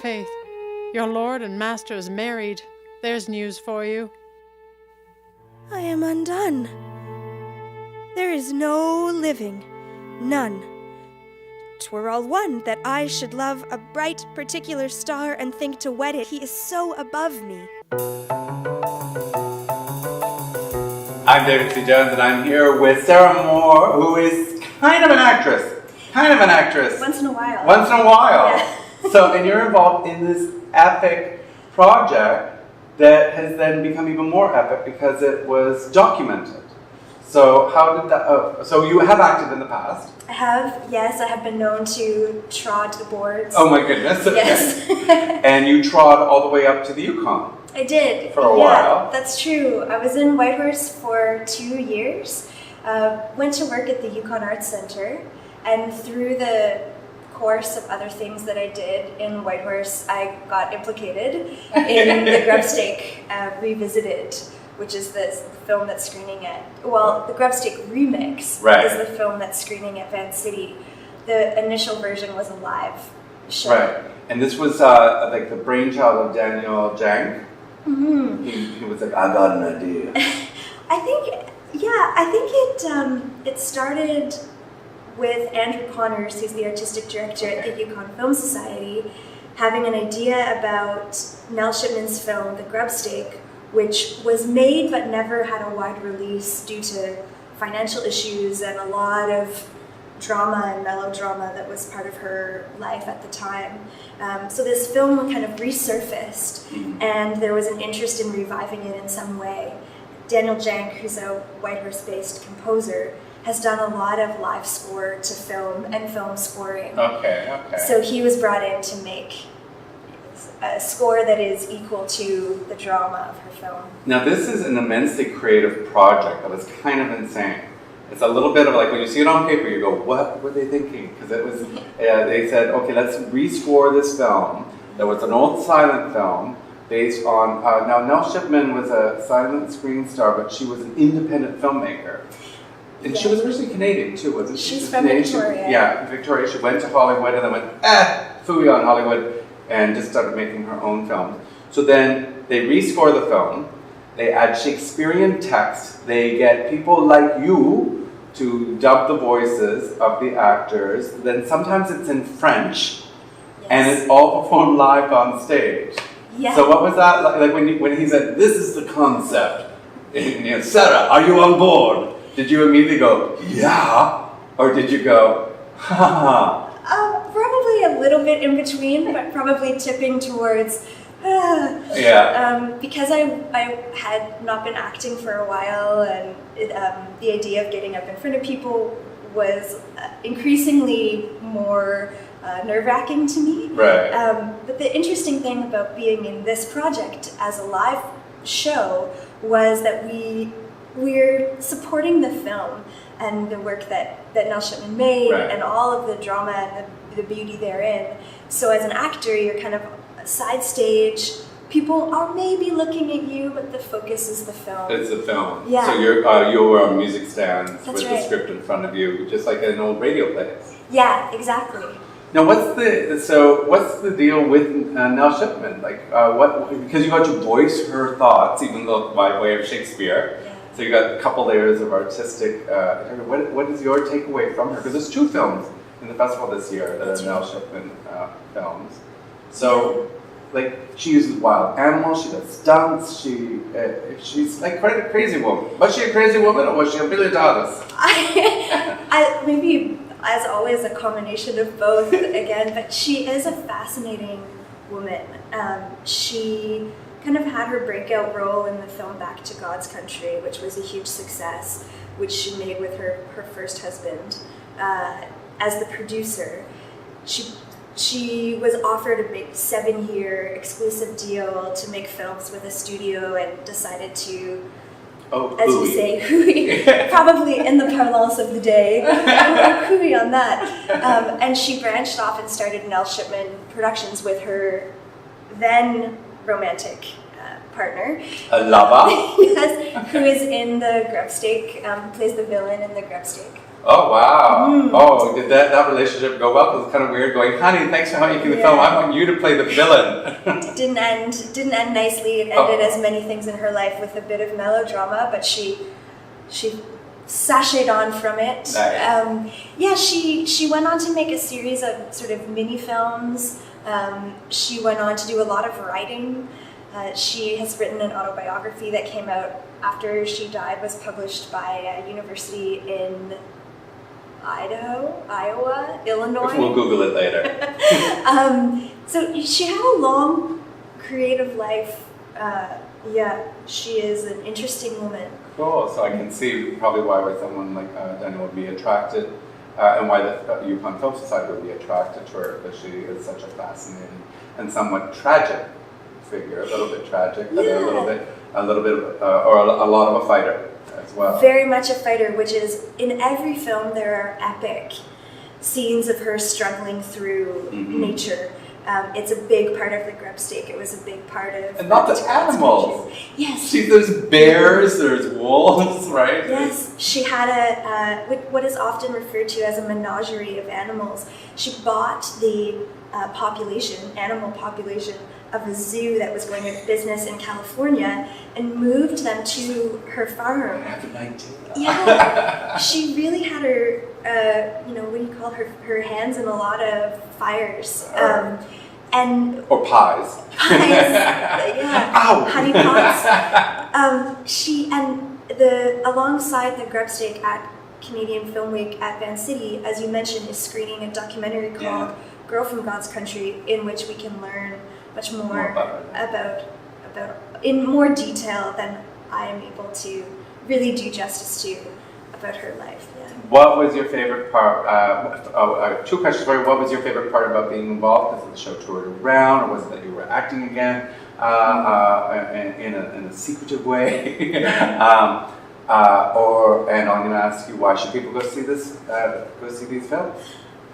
faith. Your lord and master is married. There's news for you. I am undone. There is no living, none. 'Twere all one that I should love a bright particular star and think to wed it. He is so above me. I'm David C. Jones, and I'm here with Sarah Moore, who is kind of an actress. Once in a while. Yeah. And you're involved in this epic project that has then become even more epic because it was documented. So how did that, so you have acted in the past? I have, yes. I have been known to trod the boards. Oh my goodness. Yes. And you trod all the way up to the Yukon. I did. For a while. That's true. I was in Whitehorse for 2 years. Went to work at the Yukon Arts Center, and through the course of other things that I did in Whitehorse, I got implicated in the Grubstake Revisited, which is the film that's screening at, the Grubstake Remix is the film that's screening at Van City. The initial version was a live show. Right. And this was like the brainchild of Daniel Janke. Mm-hmm. He was like, I got an idea. I think it started with Andrew Connors, who's the artistic director at the Yukon Film Society, having an idea about Nell Shipman's film, The Grubstake, which was made but never had a wide release due to financial issues and a lot of drama and melodrama that was part of her life at the time. So this film kind of resurfaced, and there was an interest in reviving it in some way. Daniel Janke, who's a Whitehorse-based composer, has done a lot of live score to film and film scoring. Okay. So he was brought in to make a score that is equal to the drama of her film. Now this is an immensely creative project that was kind of insane. It's a little bit of like when you see it on paper, you go, what were they thinking? Because it was, they said, okay, let's rescore this film. That was an old silent film based on, now Nell Shipman was a silent screen star, but she was an independent filmmaker. And she was originally Canadian too, wasn't she? She's from Victoria. Victoria. She went to Hollywood and then went, phooey on Hollywood, and just started making her own films. So then they rescore the film, they add Shakespearean text, they get people like you to dub the voices of the actors, then sometimes it's in French, and it's all performed live on stage. Yeah. So what was that like when he said, this is the concept, and, Sarah, are you on board? Did you immediately go, yeah? Or did you go, ha ha? Probably a little bit in between, but probably tipping towards, because I had not been acting for a while, and the idea of getting up in front of people was increasingly more nerve-wracking to me. Right. But the interesting thing about being in this project as a live show was that we're supporting the film and the work that Nell Shipman made, and all of the drama and the beauty therein. So as an actor, you're kind of side stage. People are maybe looking at you, but the focus is the film. It's the film. Yeah. So you're on music stands with right. the script in front of you, just like in old radio plays. Yeah, exactly. Now, what's the deal with Nell Shipman? Like, because you got to voice her thoughts, even though by way of Shakespeare. Yeah. So you got a couple layers of artistic. What is your takeaway from her? Because there's 2 films in the festival this year that are Nell Shipman films. So, like, she uses wild animals. She does stunts. She's like a crazy woman. Was she a crazy woman, or was she a Billy Dollars? I maybe, as always, a combination of both again. But she is a fascinating woman. She kind of had her breakout role in the film Back to God's Country, which was a huge success, which she made with her first husband as the producer. She was offered a big 7-year exclusive deal to make films with a studio and decided to, as you say, hooey, probably in the parlance of the day, hooey on that. And she branched off and started Nell Shipman Productions with her then romantic partner. A lover? Yes, who is in the Grubstake, plays the villain in the Grubstake. Oh, wow. Oh, did that relationship go well? Because it's kind of weird going, honey, thanks for making the film. I want you to play the villain. Didn't end nicely. It ended as many things in her life with a bit of melodrama, but she sashayed on from it. Nice. She went on to make a series of sort of mini films. She went on to do a lot of writing. She has written an autobiography that came out after she died, was published by a university in Iowa, Illinois. We'll Google it later. So she had a long creative life. She is an interesting woman. Cool. So I can see probably why someone like Daniel would be attracted, and why the Yukon Film Society would be attracted to her, because she is such a fascinating and somewhat tragic figure. A little bit tragic, but a little bit, or a lot of a fighter as well. Very much a fighter, which is in every film there are epic scenes of her struggling through nature. It's a big part of the Grubstake. It was a big part of... And not the animals. Yes. See, there's bears, there's wolves, right? Yes. She had what is often referred to as a menagerie of animals. She bought the animal population of a zoo that was going out of business in California and moved them to her farm. I have an idea. Yeah. She really had her, her hands in a lot of fires. Or pies. Yeah. Ow! Honey pots. Alongside the Grubstake at Canadian Film Week at Van City, as you mentioned, is screening a documentary called Girl from God's Country, in which we can learn much more about in more detail than I am able to really do justice to about her life. Yeah. What was your favorite part? 2 questions for you. What was your favorite part about being involved? Was it the show toured around, or was it that you were acting again in a secretive way? And I'm going to ask you, why should people go see this? Go see these films?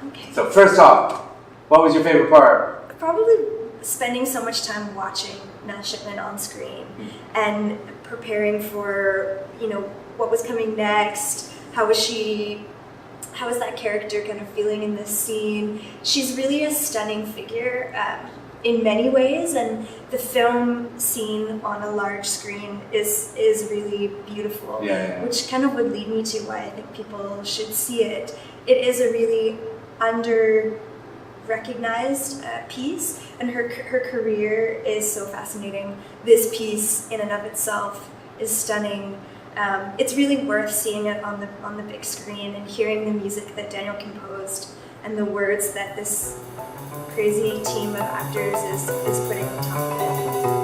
Okay. So first off, what was your favorite part? Probably spending so much time watching Nell Shipman on screen and preparing for, what was coming next. How was that character kind of feeling in this scene? She's really a stunning figure in many ways, and the film scene on a large screen is really beautiful, which kind of would lead me to why I think people should see it. It is a really under-recognized piece, and her career is so fascinating. This piece in and of itself is stunning. It's really worth seeing it on the big screen and hearing the music that Daniel composed and the words that this crazy team of actors is putting on top of it.